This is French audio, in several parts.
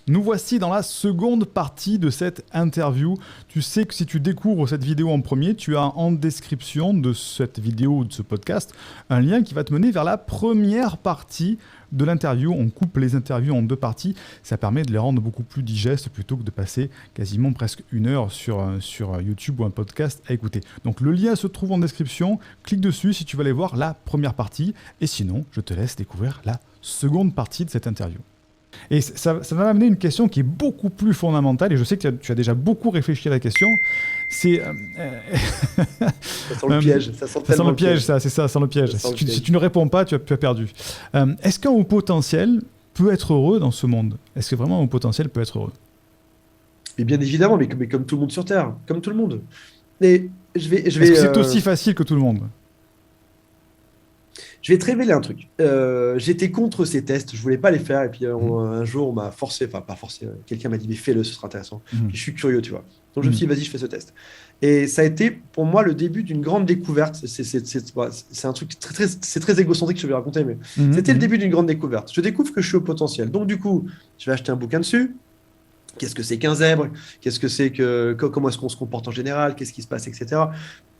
Nous voici dans la seconde partie de cette interview. Tu sais que si tu découvres cette vidéo en premier, tu as en description de cette vidéo ou de ce podcast un lien qui va te mener vers la première partie de l'interview. On coupe les interviews en deux parties. Ça permet de les rendre beaucoup plus digestes plutôt que de passer quasiment presque une heure sur YouTube ou un podcast à écouter. Donc le lien se trouve en description. Clique dessus si tu veux aller voir la première partie. Et sinon, je te laisse découvrir la seconde partie de cette interview. Et ça va m'amener une question qui est beaucoup plus fondamentale, et je sais que tu as déjà beaucoup réfléchi à la question. C'est. Ça sent le piège. Ça sent le piège, ça, c'est ça, ça sent le piège. Si tu ne réponds pas, tu as perdu. Est-ce qu'un haut potentiel peut être heureux dans ce monde? Est-ce que vraiment un haut potentiel peut être heureux? Mais bien évidemment, mais comme tout le monde sur Terre, comme tout le monde. Et Est-ce que c'est aussi facile que tout le monde? Je vais te révéler un truc. J'étais contre ces tests, je voulais pas les faire. Et puis un jour, on m'a forcé, enfin pas forcé, quelqu'un m'a dit, mais fais-le, ce sera intéressant. Puis je suis curieux, tu vois. Donc je me suis dit, vas-y, je fais ce test. Et ça a été pour moi le début d'une grande découverte. C'est un truc c'est très égocentrique que je vais raconter, mais c'était le début d'une grande découverte. Je découvre que je suis au potentiel. Donc du coup, je vais acheter un bouquin dessus. Qu'est-ce que c'est qu'un zèbre? Qu'est-ce que c'est comment est-ce qu'on se comporte en général? Qu'est-ce qui se passe, etc.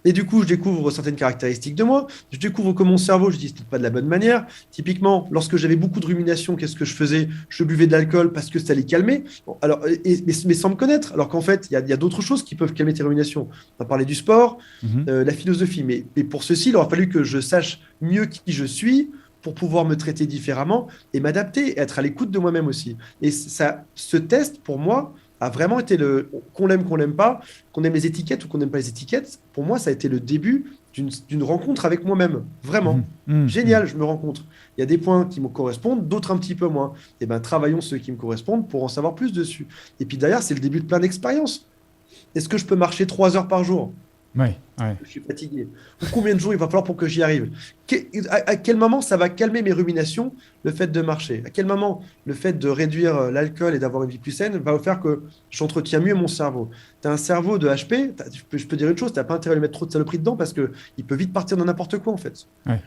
Et du coup, je découvre certaines caractéristiques de moi. Je découvre que mon cerveau, je n'utilise pas de la bonne manière. Typiquement, lorsque j'avais beaucoup de rumination, qu'est-ce que je faisais? Je buvais de l'alcool parce que ça allait calmer. Bon, alors, mais sans me connaître. Alors qu'en fait, il y a d'autres choses qui peuvent calmer tes ruminations. On a parlé du sport, la philosophie. Mais pour ceci, il aura fallu que je sache mieux qui je suis pour pouvoir me traiter différemment et m'adapter, être à l'écoute de moi-même aussi. Et ce test, pour moi, a vraiment été qu'on l'aime, qu'on l'aime pas, qu'on aime les étiquettes ou qu'on n'aime pas les étiquettes. Pour moi, ça a été le début d'une rencontre avec moi-même. Vraiment. Génial, je me rencontre. Il y a des points qui me correspondent, d'autres un petit peu moins. Et bien, travaillons ceux qui me correspondent pour en savoir plus dessus. Et puis d'ailleurs, c'est le début de plein d'expériences. Est-ce que je peux marcher 3 heures par jour? Oui. Je suis fatigué. Ou combien de jours il va falloir pour que j'y arrive? À quel moment ça va calmer mes ruminations, le fait de marcher? À quel moment le fait de réduire l'alcool et d'avoir une vie plus saine va faire que j'entretiens mieux mon cerveau? Tu as un cerveau de HP, je peux dire une chose, tu n'as pas intérêt à lui mettre trop de saloperies dedans parce qu'il peut vite partir dans n'importe quoi en fait. Ouais.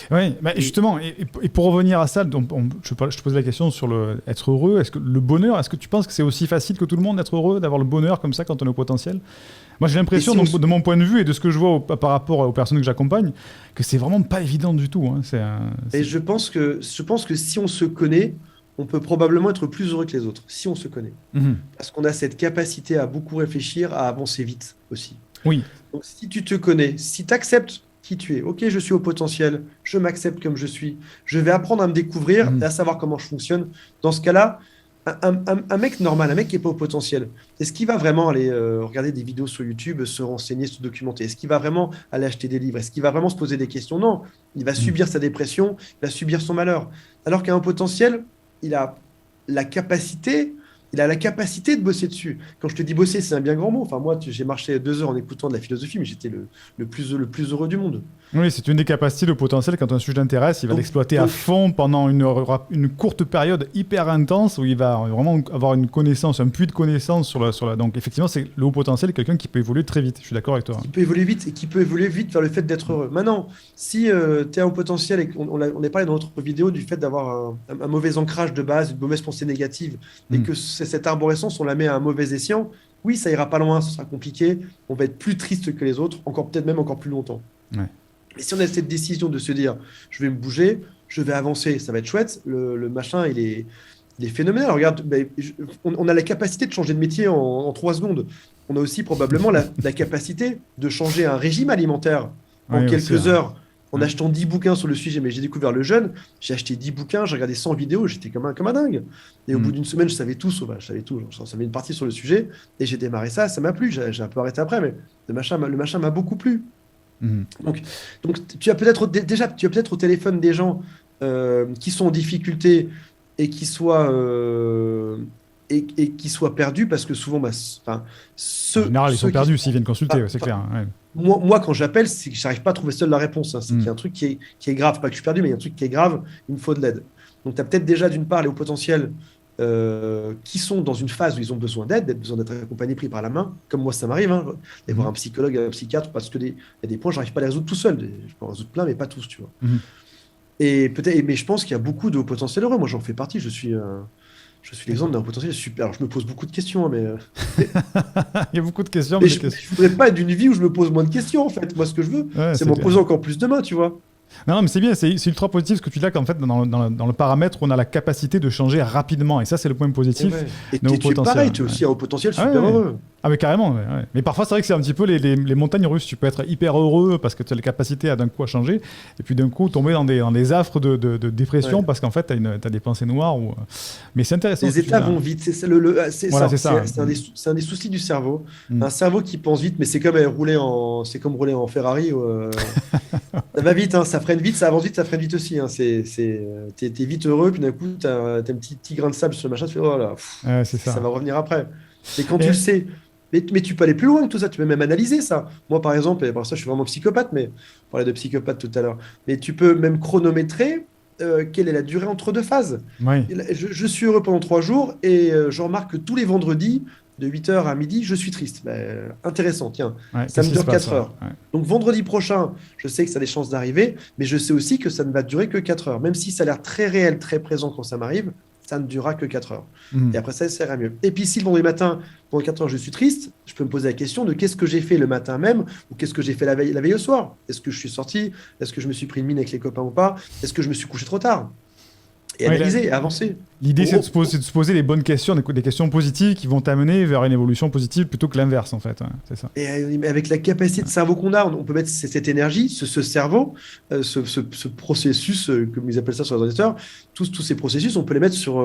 Oui, bah justement, et pour revenir à ça, je te pose la question sur être heureux. Est-ce que le bonheur, est-ce que tu penses que c'est aussi facile que tout le monde d'être heureux, d'avoir le bonheur comme ça quand on est au potentiel? Moi, j'ai l'impression, de mon point de vue et de ce que je vois par rapport aux personnes que j'accompagne, que c'est vraiment pas évident du tout. Hein. Et je pense que si on se connaît, on peut probablement être plus heureux que les autres, si on se connaît. Parce qu'on a cette capacité à beaucoup réfléchir, à avancer vite aussi. Oui. Donc, si tu te connais, si tu acceptes qui tu es, ok, je suis au potentiel, je m'accepte comme je suis, je vais apprendre à me découvrir, à savoir comment je fonctionne. Dans ce cas-là, un mec normal, un mec qui n'est pas au potentiel, est-ce qu'il va vraiment aller regarder des vidéos sur YouTube, se renseigner, se documenter? Est-ce qu'il va vraiment aller acheter des livres? Est-ce qu'il va vraiment se poser des questions? Non, il va subir sa dépression, il va subir son malheur. Alors qu'un potentiel, il a la capacité de bosser dessus. Quand je te dis bosser, c'est un bien grand mot. Enfin, moi, j'ai marché 2 heures en écoutant de la philosophie, mais j'étais le plus heureux du monde. Oui, c'est une des capacités, le potentiel. Quand un sujet l'intéresse, il va l'exploiter à fond pendant une courte période hyper intense où il va vraiment avoir une connaissance, un puits de connaissance sur la. Donc, effectivement, c'est le haut potentiel, quelqu'un qui peut évoluer très vite. Je suis d'accord avec toi. Qui peut évoluer vite et qui peut évoluer vite vers le fait d'être heureux. Maintenant, si tu es un haut potentiel, et on a parlé dans notre vidéo du fait d'avoir un mauvais ancrage de base, une mauvaise pensée négative, et que cette arborescence, on la met à un mauvais escient, oui, ça ira pas loin, ce sera compliqué, on va être plus triste que les autres, peut-être même encore plus longtemps. Ouais. Mais si on a cette décision de se dire, je vais me bouger, je vais avancer, ça va être chouette, le machin, il est phénoménal. Regarde, on a la capacité de changer de métier en 3 secondes. On a aussi probablement la capacité de changer un régime alimentaire en quelques heures. En achetant 10 bouquins sur le sujet, mais j'ai découvert le jeûne, j'ai acheté 10 bouquins, j'ai regardé 100 vidéos, j'étais comme un dingue. Et au bout d'une semaine, je savais tout, j'en savais une partie sur le sujet, et j'ai démarré ça m'a plu, j'ai un peu arrêté après, mais le machin m'a beaucoup plu. Donc, tu as peut-être au téléphone des gens qui sont en difficulté et qui soient perdus parce que souvent, en général, ils sont perdus s'ils viennent consulter, c'est clair. Ouais. Moi, quand j'appelle, c'est que j'arrive pas à trouver seul la réponse. Hein. C'est qu'il y a un truc qui est grave. Pas que je suis perdu, mais il y a un truc qui est grave. Il me faut de l'aide. Donc, tu as peut-être déjà, d'une part, les hauts potentiels qui sont dans une phase où ils ont besoin d'aide, besoin d'être accompagnés, pris par la main. Comme moi, ça m'arrive, hein, d'aller voir un psychologue, un psychiatre, parce qu'il y a des points, je n'arrive pas à les résoudre tout seul. Je peux en résoudre plein, mais pas tous, tu vois. Mais je pense qu'il y a beaucoup de hauts potentiels heureux. Moi, j'en fais partie. Je suis Je suis l'exemple d'un potentiel super. Alors, je me pose beaucoup de questions, hein, mais, Il y a beaucoup de questions, mais mais je ne voudrais pas être d'une vie où je me pose moins de questions, en fait. Moi, ce que je veux, ouais, c'est c'est m'en bien. poser encore plus demain, tu vois. Non, mais c'est bien, c'est ultra positif ce que tu dis là, qu'en fait, dans le paramètre, on a la capacité de changer rapidement. Et ça, c'est le point Et positif ouais. Et de haut tu es potentiel. pareil, tu es Ouais. aussi un haut potentiel Ah, ouais, super ouais. heureux. Ah, mais carrément, ouais, ouais. Mais parfois, c'est vrai que c'est un petit peu les montagnes russes. Tu peux être hyper heureux parce que tu as la capacité à d'un coup à changer, et puis d'un coup tomber dans des affres de dépression Ouais. parce qu'en fait, tu as, des pensées noires. Mais c'est intéressant ce Les que tu dis états là. vont vite, c'est Voilà, ça, c'est ça. c'est un des soucis du cerveau. Mm. Un cerveau qui pense vite, mais c'est comme rouler en Ferrari. Ça va vite, hein, ça freine vite, ça avance vite, ça freine vite aussi. Hein, t'es vite heureux, puis d'un coup, t'as un petit grain de sable sur le machin, tu fais, oh là, C'est ça ça. va revenir après. Mais quand tu le Et, sais, mais tu peux aller plus loin que tout ça, tu peux même analyser ça. Moi, par exemple, et pour ça, je suis vraiment psychopathe, mais on parlait de psychopathe tout à l'heure, mais tu peux même chronométrer quelle est la durée entre deux phases. oui, Et là, je suis heureux pendant 3 jours et je remarque que tous les vendredis, de 8h à midi, je suis triste. Intéressant, tiens, ouais, ça qu'est-ce me qui se dure passe? 4 Ouais, heures. ouais. Donc vendredi prochain, je sais que ça a des chances d'arriver, mais je sais aussi que ça ne va durer que 4 heures. Même si ça a l'air très réel, très présent quand ça m'arrive, ça ne durera que 4 heures. Mm. Et après ça ira mieux. Et puis si le vendredi matin, pendant 4 heures, je suis triste, je peux me poser la question de qu'est-ce que j'ai fait le matin même ou qu'est-ce que j'ai fait la veille au soir. Est-ce que je suis sorti? Est-ce que je me suis pris une mine avec les copains ou pas? Est-ce que je me suis couché trop tard? Et Ouais, analyser, et avancer. l'idée, Oh, oh, c'est de se poser les bonnes questions, des questions positives qui vont t'amener vers une évolution positive plutôt que l'inverse, en fait. Ouais, c'est ça. Et avec la capacité de cerveau qu'on a, on peut mettre cette énergie, ce cerveau, ce processus, comme ils appellent ça sur les ordinateurs, tous ces processus, on peut les mettre sur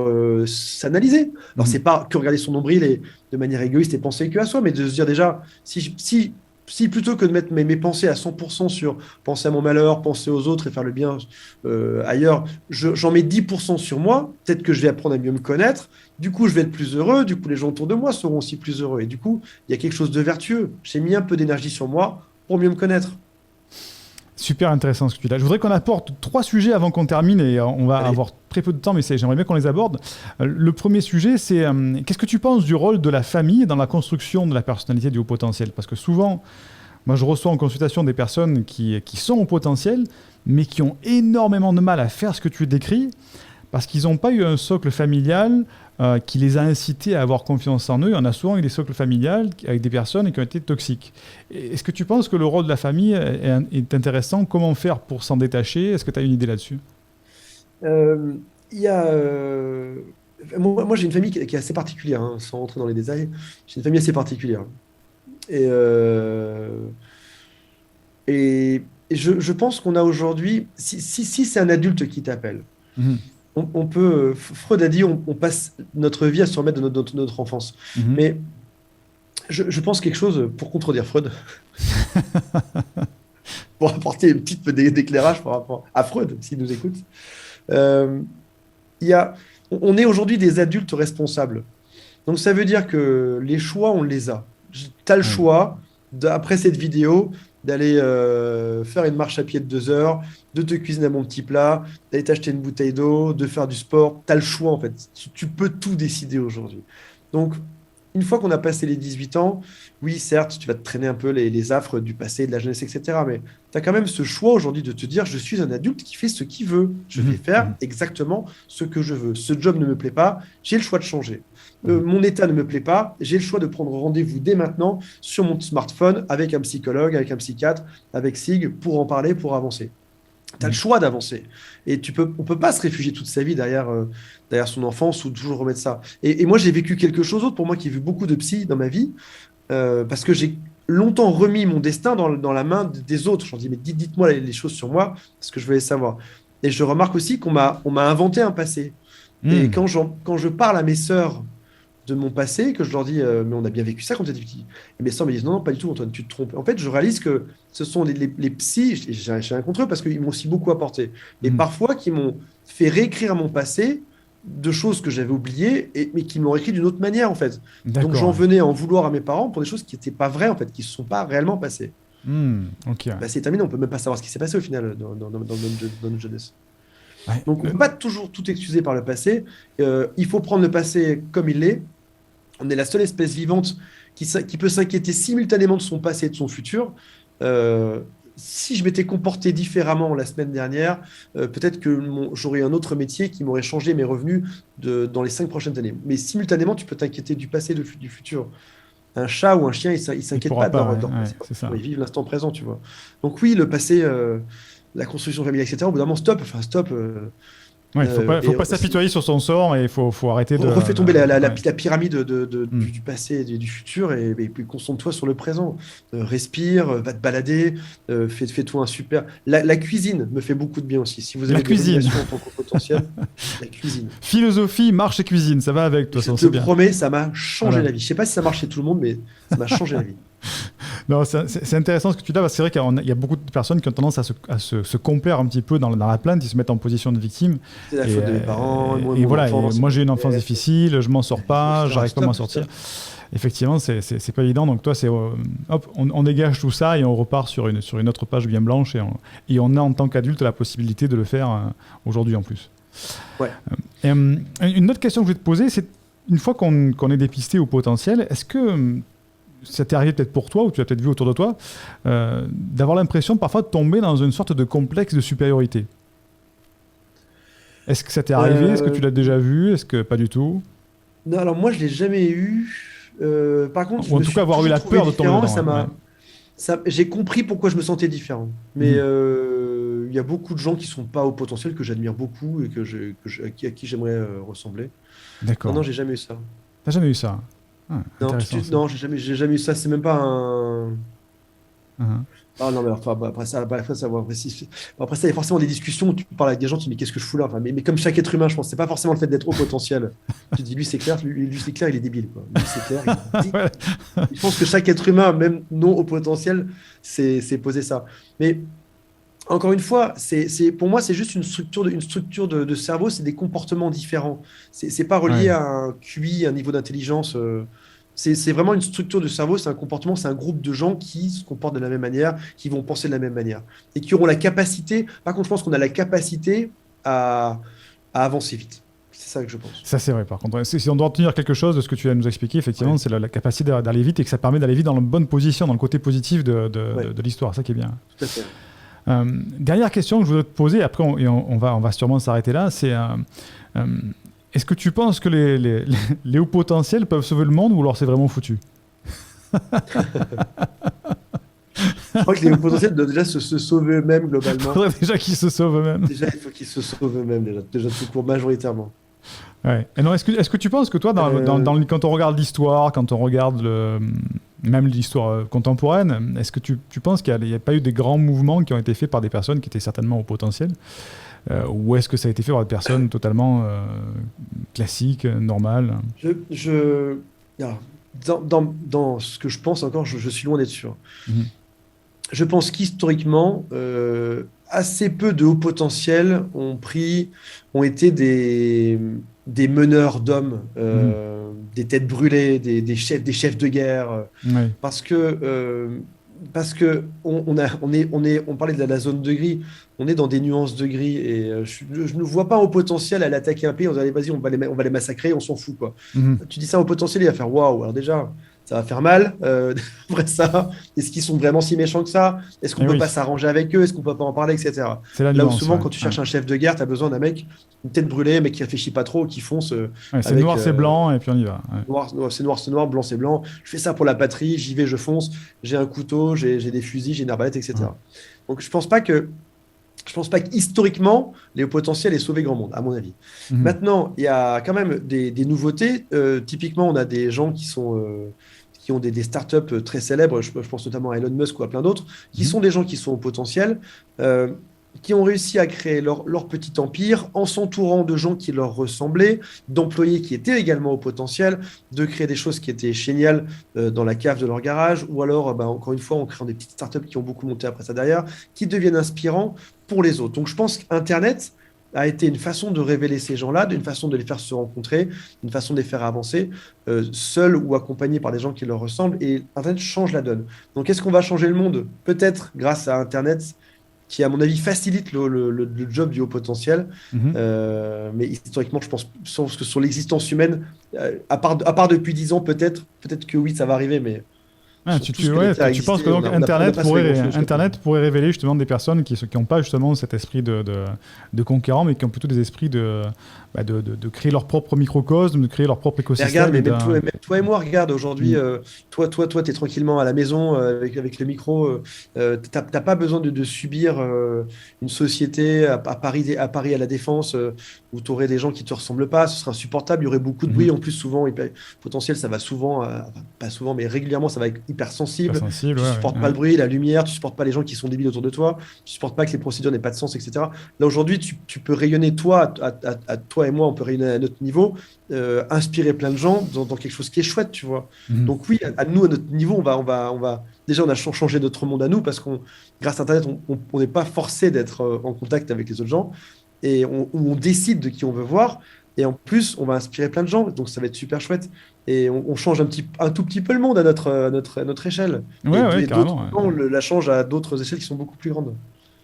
s'analyser. Alors, Mhm. c'est pas que regarder son nombril et de manière égoïste et penser que à soi, mais de se dire déjà, si plutôt que de mettre mes pensées à 100% sur penser à mon malheur, penser aux autres et faire le bien ailleurs, j'en mets 10% sur moi, peut-être que je vais apprendre à mieux me connaître. Du coup, je vais être plus heureux. Du coup, les gens autour de moi seront aussi plus heureux. Et du coup, il y a quelque chose de vertueux. J'ai mis un peu d'énergie sur moi pour mieux me connaître. Super intéressant ce que tu dis là. Je voudrais qu'on apporte 3 sujets avant qu'on termine et on va Allez. avoir très peu de temps, mais j'aimerais bien qu'on les aborde. Le premier sujet, c'est qu'est-ce que tu penses du rôle de la famille dans la construction de la personnalité du haut potentiel? Parce que souvent, moi je reçois en consultation des personnes qui sont au potentiel, mais qui ont énormément de mal à faire ce que tu décris, parce qu'ils n'ont pas eu un socle familial qui les a incités à avoir confiance en eux. On a souvent eu des socles familiales avec des personnes qui ont été toxiques. Est-ce que tu penses que le rôle de la famille est intéressant? Comment faire pour s'en détacher? Est-ce que tu as une idée là-dessus? Euh, Il y a, moi, j'ai une famille qui est assez particulière, hein, sans rentrer dans les détails. J'ai une famille assez particulière. Et, et je pense qu'on a aujourd'hui, si c'est un adulte qui t'appelle, Mhm. on peut, Freud a dit, on passe notre vie à se remettre de notre enfance. Mhm. Mais je pense quelque chose pour contredire Freud, pour apporter une petite peu d'éclairage par rapport à Freud, s'il nous écoute. Euh, il y a, on est aujourd'hui des adultes responsables. Donc ça veut dire que les choix, on les a. Tu as le Ouais. choix, après cette vidéo, d'aller faire une marche à pied de 2 heures, de te cuisiner un bon petit plat, d'aller t'acheter une bouteille d'eau, de faire du sport. Tu as le choix en fait. Tu peux tout décider aujourd'hui. Donc, une fois qu'on a passé les 18 ans, oui, certes, tu vas te traîner un peu les affres du passé, de la jeunesse, etc. Mais tu as quand même ce choix aujourd'hui de te dire, je suis un adulte qui fait ce qu'il veut. Je vais Mhm. faire Mhm. exactement ce que je veux. Ce job ne me plaît pas, j'ai le choix de changer. Mhm. Mon état ne me plaît pas, j'ai le choix de prendre rendez-vous dès maintenant sur mon smartphone avec un psychologue, avec un psychiatre, avec SIG pour en parler, pour avancer. Tu as le Mhm. choix d'avancer. Et on peut pas se réfugier toute sa vie derrière son enfance ou toujours remettre ça. Et moi, j'ai vécu quelque chose d'autre. Pour moi, qui ai vu beaucoup de psy dans ma vie, parce que j'ai longtemps remis mon destin dans la main des autres. Je leur dis, mais dites-moi les choses sur moi, parce que je veux les savoir. Et je remarque aussi on m'a inventé un passé. Et Mhm. quand je parle à mes sœurs de mon passé, que je leur dis, mais on a bien vécu ça quand tu étais petit. Et mes sœurs me disent, non, non, pas du tout, Antoine, tu te trompes. En fait, je réalise que ce sont les psys, et j'ai rien contre eux parce qu'ils m'ont aussi beaucoup apporté, et Mhm. parfois qui m'ont fait réécrire mon passé de choses que j'avais oubliées, mais qui m'ont écrit d'une autre manière, en fait. Donc D'accord. j'en Ouais. venais à en vouloir à mes parents pour des choses qui n'étaient pas vraies, en fait, qui ne se sont pas réellement passées. Ok. Ouais. Bah, c'est terminé, on ne peut même pas savoir ce qui s'est passé au final dans notre jeunesse. Ouais. Donc on ne peut pas toujours tout excuser par le passé. Il faut prendre le passé comme il est. On est la seule espèce vivante qui peut s'inquiéter simultanément de son passé et de son futur. Euh, si je m'étais comporté différemment la semaine dernière, peut-être que j'aurais un autre métier qui m'aurait changé mes revenus dans les 5 prochaines années. Mais simultanément, tu peux t'inquiéter du passé, du futur. Un chat ou un chien, il s'inquiète pas de pas, leur ouais, passé. c'est ça. Ils vivent l'instant présent, tu vois. Donc oui, le passé, la construction familiale, etc., au bout d'un moment, stop. Enfin, stop. Ouais, faut pas s'apitoyer sur son sort et faut arrêter de. Refais tomber la Ouais. pyramide Hmm. du passé et du futur et puis concentre-toi sur le présent. Respire, va te balader, fais-toi un super. La cuisine me fait beaucoup de bien aussi. Si vous La avez des cuisine. ruminations en tant que potentiel, la cuisine. Philosophie, marche et cuisine, ça va avec, de toute Je façon, te c'est bien. promets, ça m'a changé Voilà. la vie. Je sais pas si ça marche chez tout le monde, mais ça m'a changé la vie. Non, c'est intéressant ce que tu dis là, parce que c'est vrai qu'il y a beaucoup de personnes qui ont tendance à se complaire un petit peu dans la plainte, ils se mettent en position de victime. C'est la faute de mes parents, moi, Et mon voilà, enfance, moi j'ai une enfance difficile, je m'en sors pas, etc. j'arrive pas à m'en sortir. Effectivement, c'est pas évident. Donc toi, hop, on dégage tout ça et on repart sur une autre page bien blanche et on a en tant qu'adulte la possibilité de le faire aujourd'hui en plus. Ouais. Une autre question que je vais te poser, c'est une fois qu'on est dépisté au potentiel, est-ce que ça t'est arrivé peut-être pour toi, ou tu l'as peut-être vu autour de toi, d'avoir l'impression parfois de tomber dans une sorte de complexe de supériorité? Est-ce que ça t'est arrivé? Est-ce que tu l'as déjà vu? Est-ce que pas du tout? Non, alors moi, je l'ai jamais eu. Par contre, je Ou en me tout suis cas avoir eu toujours la trouvé peur de tomber différent. dedans. J'ai compris pourquoi je me sentais différent. Mais Mhm. il y a beaucoup de gens qui sont pas au potentiel que j'admire beaucoup et à qui j'aimerais ressembler. Non, D'accord. non, j'ai jamais eu ça. T'as jamais eu ça? Ah, Non, intéressant ça. non, j'ai jamais eu ça. C'est même pas un. Mhm. Ah non, mais enfin, après ça, il y a forcément des discussions où tu parles avec des gens, tu te dis, mais qu'est-ce que je fous là? Enfin, mais comme chaque être humain, je pense, c'est pas forcément le fait d'être au potentiel. Tu te dis, lui, c'est clair, lui, c'est clair, il est débile, quoi. Lui, c'est clair, il est débile. Ouais. Je pense que chaque être humain, même non au potentiel, c'est posé ça. Mais encore une fois, pour moi, c'est juste une structure de cerveau, c'est des comportements différents. C'est pas relié Ouais. à un QI, un niveau d'intelligence. C'est vraiment une structure de cerveau, c'est un comportement, c'est un groupe de gens qui se comportent de la même manière, qui vont penser de la même manière et qui auront la capacité. Par contre, je pense qu'on a la capacité à avancer vite. C'est ça que je pense. Ça, c'est vrai, par contre. Si on doit retenir quelque chose de ce que tu viens de nous expliquer, effectivement, Ouais, c'est la capacité d'aller vite et que ça permet d'aller vite dans la bonne position, dans le côté positif ouais, de l'histoire. Ça qui est bien. tout à fait. Dernière question que je voudrais te poser, après on va sûrement s'arrêter là, c'est est-ce que tu penses que les hauts potentiels peuvent sauver le monde ou alors c'est vraiment foutu? Je crois que les potentiels doivent déjà se sauver eux-mêmes Il globalement. faudrait déjà qu'ils se sauvent eux-mêmes. Déjà, il faut qu'ils se sauvent eux-mêmes, déjà tout court, majoritairement. Ouais. Et non, est-ce que tu penses que toi, quand on regarde l'histoire, quand on regarde même l'histoire contemporaine, est-ce que tu penses qu'il n'y a pas eu des grands mouvements qui ont été faits par des personnes qui étaient certainement au potentiel, ou est-ce que ça a été fait par des personnes totalement classiques, normales? Alors, dans ce que je pense encore, je suis loin d'être sûr. Mhm. Je pense qu'historiquement, assez peu de hauts potentiels ont été des meneurs d'hommes, Mhm. des têtes brûlées, des chefs de guerre, Ouais. parce que, on parlait de la zone de gris, on est dans des nuances de gris, et je ne vois pas un haut potentiel à l'attaquer un pays, on va dire, allez, vas-y, on va les massacrer, on s'en fout, quoi. Mhm. Tu dis ça au potentiel, il va faire waouh. Alors déjà, ça va faire mal. Après ça, est-ce qu'ils sont vraiment si méchants que ça? Est-ce qu'on Eh peut oui, pas s'arranger avec eux? Est-ce qu'on peut pas en parler, etc. c'est la Là où nuance. souvent, Ouais. quand tu Ouais. cherches un chef de guerre, tu as besoin d'un mec, une tête brûlée, un mec qui réfléchit pas trop, qui fonce Ouais, c'est avec noir, c'est blanc, et puis on y va. Ouais. noir, c'est noir, blanc, c'est blanc. Je fais ça pour la patrie, j'y vais, je fonce. J'ai un couteau, j'ai des fusils, j'ai une arbalète, Ouais. etc. Donc je pense pas qu'historiquement, les hauts potentiels aient sauvé grand monde, à mon avis. Mhm. Maintenant, il y a quand même des nouveautés. Typiquement, on a des gens qui ont des startups très célèbres, je pense notamment à Elon Musk ou à plein d'autres, qui Mhm. sont des gens qui sont au potentiel, euh, qui ont réussi à créer leur petit empire en s'entourant de gens qui leur ressemblaient, d'employés qui étaient également au potentiel, de créer des choses qui étaient géniales dans la cave de leur garage, ou alors, encore une fois, en créant des petites startups qui ont beaucoup monté après ça derrière, qui deviennent inspirants pour les autres. Donc je pense qu'Internet a été une façon de révéler ces gens-là, d'une façon de les faire se rencontrer, une façon de les faire avancer, seuls ou accompagnés par des gens qui leur ressemblent, et Internet change la donne. Donc est-ce qu'on va changer le monde? Peut-être grâce à Internet, qui à mon avis facilite le job du haut potentiel, Mhm. mais historiquement, je pense que sur l'existence humaine, à part depuis 10 ans, peut-être que oui, ça va arriver, mais Tu penses que donc Internet pourrait révéler justement des personnes qui n'ont pas justement cet esprit de conquérant, mais qui ont plutôt des esprits de créer leur propre microcosme, de créer leur propre écosystème. Mais regarde, même toi et moi, regarde, aujourd'hui, toi, tu es tranquillement à la maison avec le micro. T'as pas besoin de subir une société à Paris, à la Défense, où tu aurais des gens qui te ressemblent pas. Ce serait insupportable. Il y aurait beaucoup de bruit. En plus, souvent, potentiel, ça va souvent, pas souvent, mais régulièrement, ça va être hyper sensible. Tu supportes pas le bruit, la lumière, tu supportes pas les gens qui sont débiles autour de toi, tu supportes pas que les procédures n'aient pas de sens, etc. Là, aujourd'hui, tu peux rayonner, toi et moi, on peut rayonner à notre niveau, inspirer plein de gens dans quelque chose qui est chouette, tu vois. Donc oui, à notre niveau, on va déjà, on a changé notre monde à nous parce qu'on, grâce à Internet, on n'est pas forcé d'être en contact avec les autres gens et on décide de qui on veut voir. Et en plus, on va inspirer plein de gens, donc ça va être super chouette. Et on change un tout petit peu le monde à notre échelle. Et carrément. On la change à d'autres échelles qui sont beaucoup plus grandes.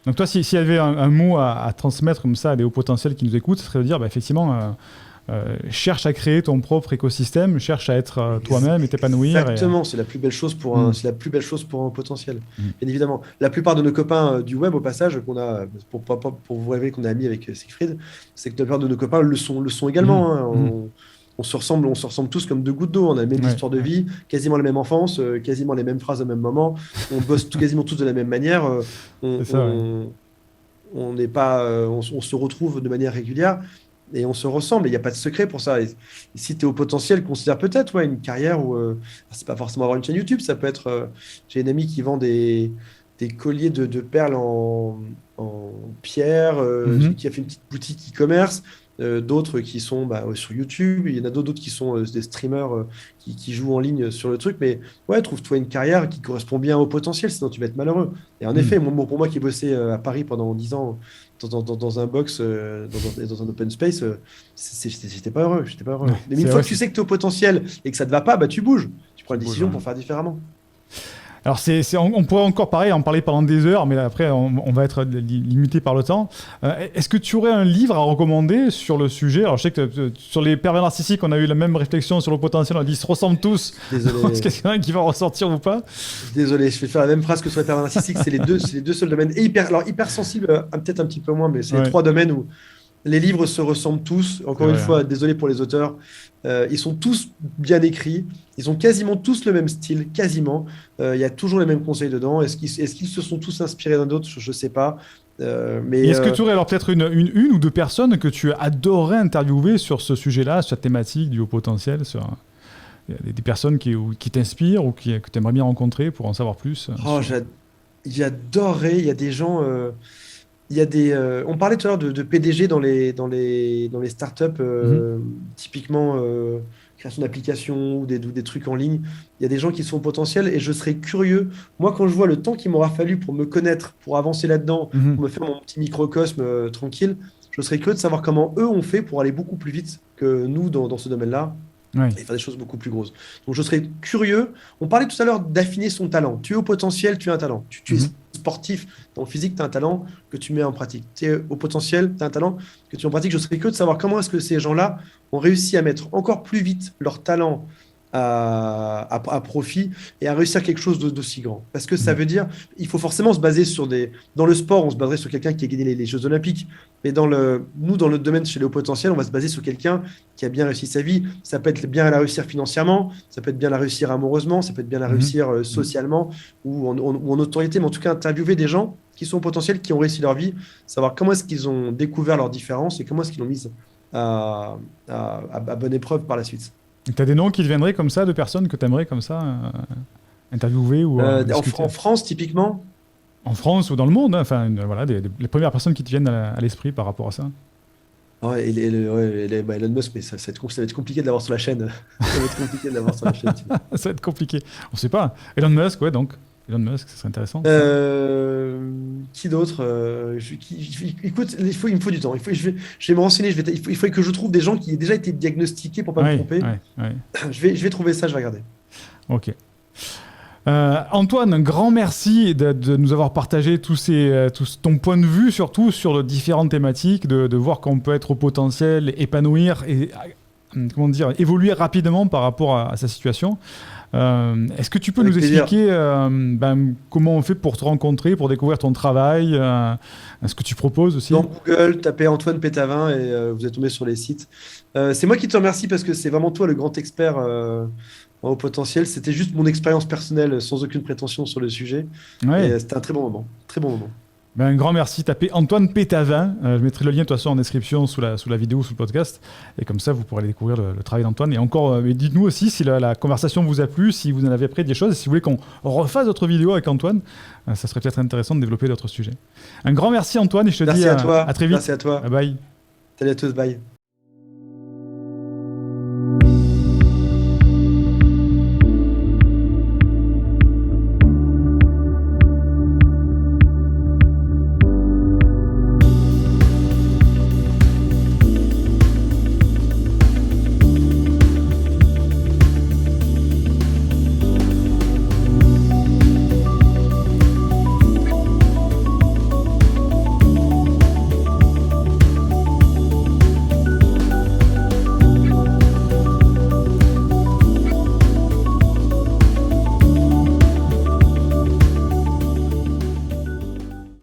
Donc toi, s'il y avait un mot à transmettre comme ça à des hauts potentiels qui nous écoutent, ce serait de dire, effectivement, cherche à créer ton propre écosystème, cherche à être toi-même et t'épanouir. Exactement, c'est la plus belle chose pour c'est la plus belle chose pour un potentiel. Bien évidemment, la plupart de nos copains du web, au passage, qu'on a pour vous révéler qu'on a mis avec Siegfried, c'est que la plupart de nos copains le sont également. On se ressemble tous comme deux gouttes d'eau. On a la même histoire de vie, quasiment la même enfance, quasiment les mêmes phrases au même moment. On bosse quasiment tous de la même manière. On se retrouve de manière régulière et on se ressemble. Il n'y a pas de secret pour ça. Et si tu es au potentiel, considère peut-être une carrière où c'est pas forcément avoir une chaîne YouTube. Ça peut être. J'ai une amie qui vend des colliers de perles en pierre, qui a fait une petite boutique e-commerce. D'autres qui sont sur YouTube, il y en a d'autres qui sont des streamers qui jouent en ligne sur le truc, mais trouve-toi une carrière qui correspond bien au potentiel, sinon tu vas être malheureux. Et en effet, pour moi qui ai bossé à Paris pendant 10 ans dans un box, dans un open space, j'étais pas heureux. Mais une fois que tu sais que tu es au potentiel et que ça te va pas, tu bouges, tu prends une décision pour faire différemment. Alors, on pourrait encore en parler pendant des heures, mais après, on va être limité par le temps. Est-ce que tu aurais un livre à recommander sur le sujet ? Alors, je sais que sur les pervers narcissiques, on a eu la même réflexion sur le potentiel. On a dit, ils se ressemblent tous. Désolé. Est-ce qu'il y en a un qui va ressortir ou pas ? Désolé, je vais faire la même phrase que sur les pervers narcissiques. C'est les deux seuls domaines. Et hyper sensibles, peut-être un petit peu moins, mais c'est les trois domaines où les livres se ressemblent tous. Encore une fois, désolé pour les auteurs. Ils sont tous bien écrits. Ils ont quasiment tous le même style, quasiment. Il y a toujours les mêmes conseils dedans. Est-ce qu'ils se sont tous inspirés d'un autre ? Je ne sais pas. Mais est-ce que tu aurais alors peut-être une ou deux personnes que tu adorerais interviewer sur ce sujet-là, sur cette thématique du haut potentiel, des personnes qui t'inspirent ou que tu aimerais bien rencontrer pour en savoir plus J'adorerais. Il y a des gens... on parlait tout à l'heure de PDG dans les startups, typiquement création d'applications ou des trucs en ligne. Il y a des gens qui sont potentiels et je serais curieux. Moi, quand je vois le temps qu'il m'aura fallu pour me connaître, pour avancer là-dedans, pour me faire mon petit microcosme tranquille, je serais curieux de savoir comment eux ont fait pour aller beaucoup plus vite que nous dans ce domaine-là. Et faire des choses beaucoup plus grosses. Donc, je serais curieux. On parlait tout à l'heure d'affiner son talent. Tu es au potentiel, tu as un talent. Tu es sportif, dans le physique, tu as un talent que tu mets en pratique. Tu es au potentiel, tu as un talent que tu mets en pratique. Je serais curieux de savoir comment est-ce que ces gens-là ont réussi à mettre encore plus vite leur talent à profit et à réussir quelque chose d'aussi grand. Parce que ça veut dire, il faut forcément se baser sur dans le sport, on se baserait sur quelqu'un qui a gagné les Jeux Olympiques. Mais dans notre domaine chez les hauts potentiels, on va se baser sur quelqu'un qui a bien réussi sa vie. Ça peut être bien la réussir financièrement, ça peut être bien la réussir amoureusement, ça peut être bien la réussir socialement ou en autorité, mais en tout cas interviewer des gens qui sont au potentiel, qui ont réussi leur vie, savoir comment est-ce qu'ils ont découvert leurs différences et comment est-ce qu'ils l'ont mise à bonne épreuve par la suite. Tu as des noms qui te viendraient comme ça, de personnes que tu aimerais comme ça interviewer ou en France, typiquement. En France ou dans le monde, les premières personnes qui te viennent à l'esprit par rapport à ça. Elon Musk, mais ça va être compliqué de l'avoir sur la chaîne. Ça va être compliqué. On ne sait pas. Elon Musk, donc. Elon Musk, ça serait intéressant. Qui d'autre écoute, il me faut du temps. Je vais me renseigner. Il faut que je trouve des gens qui aient déjà été diagnostiqués pour ne pas me tromper. Je vais trouver ça, je vais regarder. Ok. Antoine, un grand merci de nous avoir partagé tout ton point de vue, surtout sur les différentes thématiques, de voir qu'on peut être au potentiel, épanouir et comment dire, évoluer rapidement par rapport à sa situation. Est-ce que tu peux Avec nous plaisir. expliquer comment on fait pour te rencontrer, pour découvrir ton travail, ce que tu proposes aussi? Dans Google, tapez Antoine Pétavin et vous êtes tombé sur les sites. C'est moi qui te remercie parce que c'est vraiment toi le grand expert en haut potentiel. C'était juste mon expérience personnelle sans aucune prétention sur le sujet. Ouais. Et c'était un très bon moment. Très bon moment. Un grand merci. Tapez Antoine Pétavin. Je mettrai le lien de toute façon en description sous la vidéo, sous le podcast. Et comme ça, vous pourrez aller découvrir le travail d'Antoine. Et encore, dites-nous aussi si la conversation vous a plu, si vous en avez appris des choses, et si vous voulez qu'on refasse d'autres vidéos avec Antoine, ça serait peut-être intéressant de développer d'autres sujets. Un grand merci Antoine et je te dis Merci à toi. à très vite. Merci à toi. Bye bye. Salut à tous. Bye.